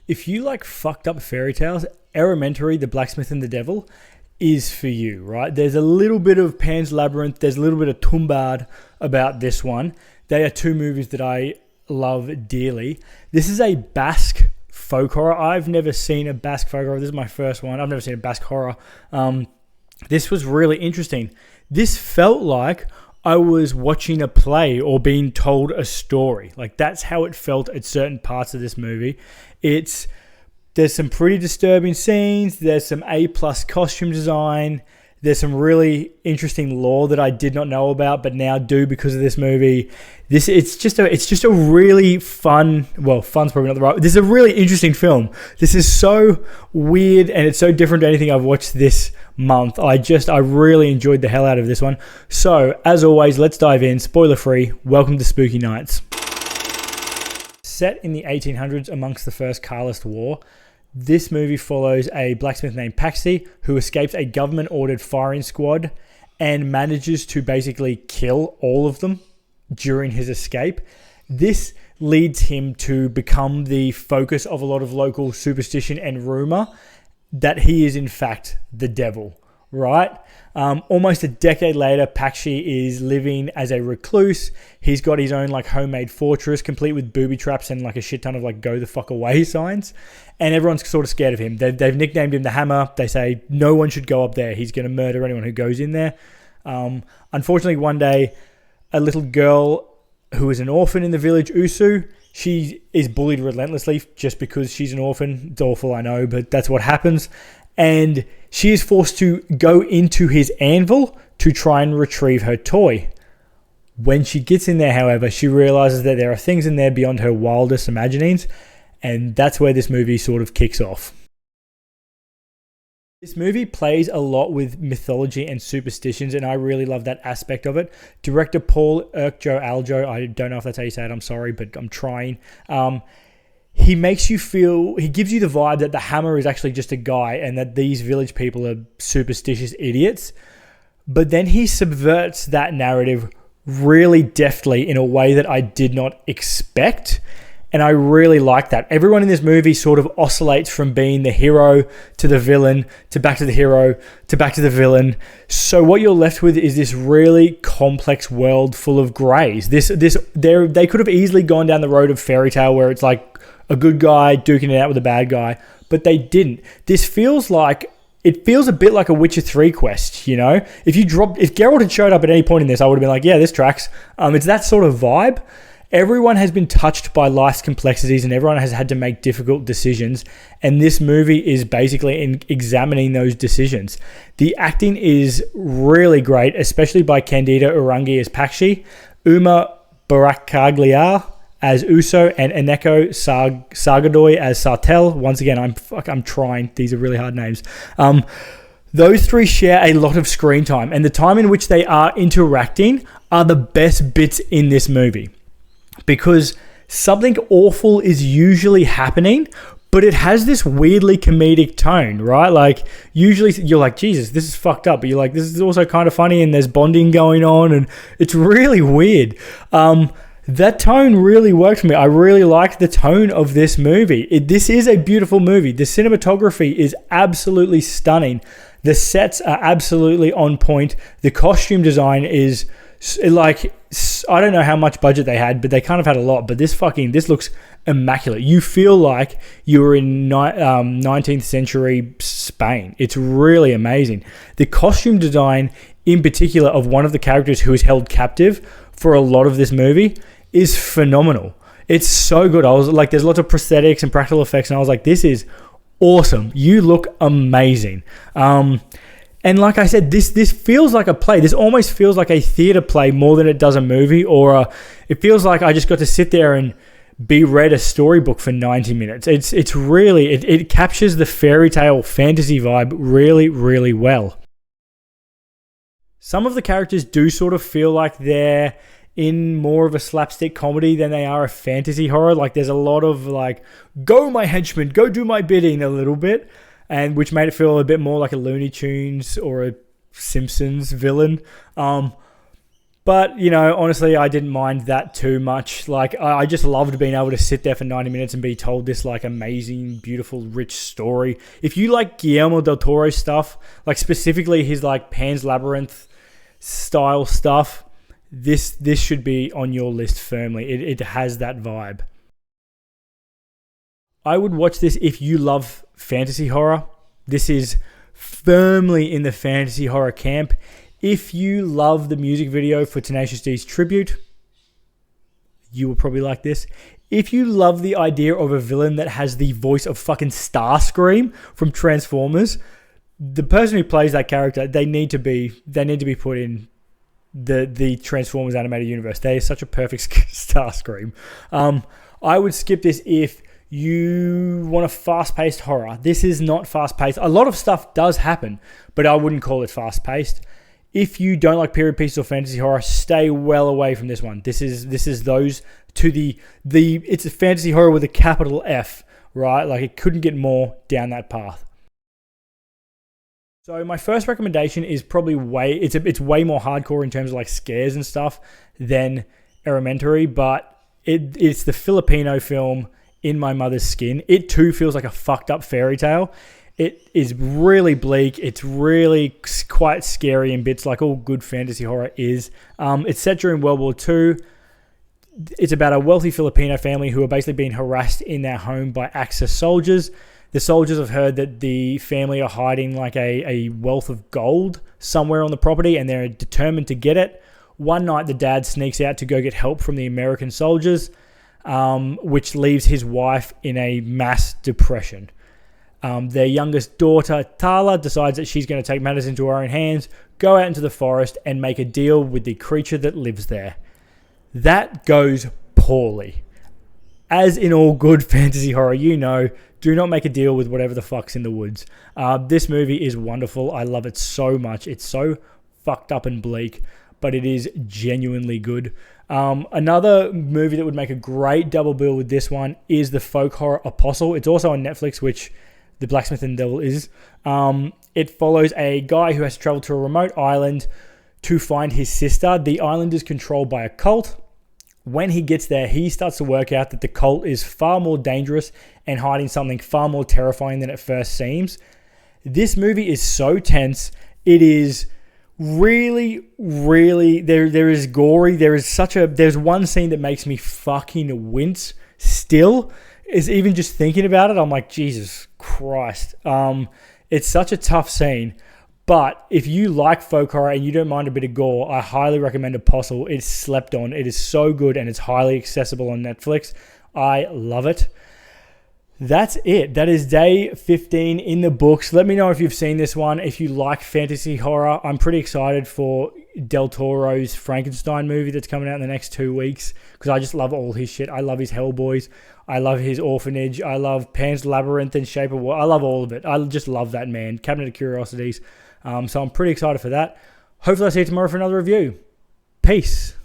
If you like fucked up fairy tales, Errementari, The Blacksmith and The Devil is for you, right? There's a little bit of Pan's Labyrinth, there's a little bit of Tumbad about this one. They are two movies that I love dearly. This is a Basque folk horror. I've never seen a Basque folk horror. This is my first one. I've never seen a Basque horror. This was really interesting. This felt like I was watching a play or being told a story. Like, that's how it felt at certain parts of this movie. There's some pretty disturbing scenes. There's some A+ costume design. There's some really interesting lore that I did not know about, but now do because of this movie. It's just a really fun. Well, fun's probably not the right. This is a really interesting film. This is so weird and it's so different to anything I've watched this month. I really enjoyed the hell out of this one. So as always, let's dive in. Spoiler free. Welcome to SpookieKnights. Set in the 1800s amongst the First Carlist War, this movie follows a blacksmith named Paxi who escapes a government-ordered firing squad and manages to basically kill all of them during his escape. This leads him to become the focus of a lot of local superstition and rumor that he is in fact the devil, right? Almost a decade later, Pakshi is living as a recluse. He's got his own like homemade fortress, complete with booby traps and like a shit ton of like "go the fuck away" signs. And everyone's sort of scared of him. They've nicknamed him the Hammer. They say no one should go up there. He's going to murder anyone who goes in there. Unfortunately, one day, a little girl who is an orphan in the village, Usu, she is bullied relentlessly just because she's an orphan. It's awful, I know, but that's what happens. And she is forced to go into his anvil to try and retrieve her toy. When she gets in there, however, she realizes that there are things in there beyond her wildest imaginings, and that's where this movie sort of kicks off. This movie plays a lot with mythology and superstitions, and I really love that aspect of it. Director Paul Erkjo Aljo, I don't know if that's how you say it, I'm sorry, but I'm trying. He makes you feel, he gives you the vibe that the Hammer is actually just a guy and that these village people are superstitious idiots. But then he subverts that narrative really deftly in a way that I did not expect. And I really like that. Everyone in this movie sort of oscillates from being the hero to the villain to back to the hero to back to the villain. So what you're left with is this really complex world full of greys. They could have easily gone down the road of Fairytale where it's like a good guy duking it out with a bad guy, but they didn't. This feels a bit like a Witcher 3 quest, you know? If Geralt had showed up at any point in this, I would have been like, yeah, this tracks. It's that sort of vibe. Everyone has been touched by life's complexities and everyone has had to make difficult decisions. And this movie is basically examining those decisions. The acting is really great, especially by Candida Urangi as Pakshi, Uma Barakaglia as Uso, and Eneko Sagadoy as Sartel. Once again, I'm trying. These are really hard names. Those three share a lot of screen time, and the time in which they are interacting are the best bits in this movie. Because something awful is usually happening, but it has this weirdly comedic tone, right? Like, usually you're like, Jesus, this is fucked up. But you're like, this is also kind of funny, and there's bonding going on, and it's really weird. That tone really worked for me. I really liked the tone of this movie. This is a beautiful movie. The cinematography is absolutely stunning. The sets are absolutely on point. The costume design is like, I don't know how much budget they had, but they kind of had a lot. But this looks immaculate. You feel like you were in 19th century Spain. It's really amazing. The costume design, in particular, of one of the characters who is held captive for a lot of this movie is phenomenal. It's so good. I was like, there's lots of prosthetics and practical effects, and I was like, this is awesome. You look amazing. And like I said, this feels like a play. This almost feels like a theater play more than it does a movie, or it feels like I just got to sit there and be read a storybook for 90 minutes. It's really, it captures the fairy tale fantasy vibe really, really well. Some of the characters do sort of feel like they're in more of a slapstick comedy than they are a fantasy horror. Like, there's a lot of like, go my henchman, go do my bidding a little bit, and which made it feel a bit more like a Looney Tunes or a Simpsons villain. But, honestly, I didn't mind that too much. Like, I just loved being able to sit there for 90 minutes and be told this, like, amazing, beautiful, rich story. If you like Guillermo Del Toro stuff, like, specifically his, like, Pan's Labyrinth style stuff, this should be on your list firmly. It has that vibe. I would watch this if you love fantasy horror. This is firmly in the fantasy horror camp. If you love the music video for Tenacious D's Tribute, you will probably like this. If you love the idea of a villain that has the voice of fucking Starscream from Transformers, the person who plays that character, they need to be put in the Transformers animated universe. They are such a perfect Starscream. I would skip this if you want a fast-paced horror. This is not fast-paced. A lot of stuff does happen, but I wouldn't call it fast-paced. If you don't like period pieces or fantasy horror, stay well away from this one. This is those to the it's a fantasy horror with a capital F, right? Like, it couldn't get more down that path. So my first recommendation is probably it's way more hardcore in terms of like scares and stuff than Errementari, but it's the Filipino film In My Mother's Skin. It too feels like a fucked up fairy tale. It is really bleak. It's really quite scary in bits, like all good fantasy horror is. It's set during World War II. It's about a wealthy Filipino family who are basically being harassed in their home by Axis soldiers. The soldiers have heard that the family are hiding like a wealth of gold somewhere on the property, and they're determined to get it. One night, the dad sneaks out to go get help from the American soldiers, which leaves his wife in a mass depression. Their youngest daughter, Tala, decides that she's going to take matters into her own hands, go out into the forest, and make a deal with the creature that lives there. That goes poorly. As in all good fantasy horror, do not make a deal with whatever the fuck's in the woods. This movie is wonderful. I love it so much. It's so fucked up and bleak, but it is genuinely good. Another movie that would make a great double bill with this one is the folk horror Apostle. It's also on Netflix, which the Blacksmith and The Devil is. It follows a guy who has to travel to a remote island to find his sister. The island is controlled by a cult. When he gets there, he starts to work out that the cult is far more dangerous and hiding something far more terrifying than it first seems. This movie is so tense. It is really, really, there is gory. There's one scene that makes me fucking wince still. Is even just thinking about it, I'm like, Jesus Christ. It's such a tough scene. But if you like folk horror and you don't mind a bit of gore, I highly recommend Apostle. It's slept on. It is so good and it's highly accessible on Netflix. I love it. That's it. That is day 15 in the books. Let me know if you've seen this one. If you like fantasy horror, I'm pretty excited for Del Toro's Frankenstein movie that's coming out in the next 2 weeks because I just love all his shit. I love his Hellboys. I love his Orphanage. I love Pan's Labyrinth and Shape of Water. I love all of it. I just love that man. Cabinet of Curiosities. So I'm pretty excited for that. Hopefully I'll see you tomorrow for another review. Peace.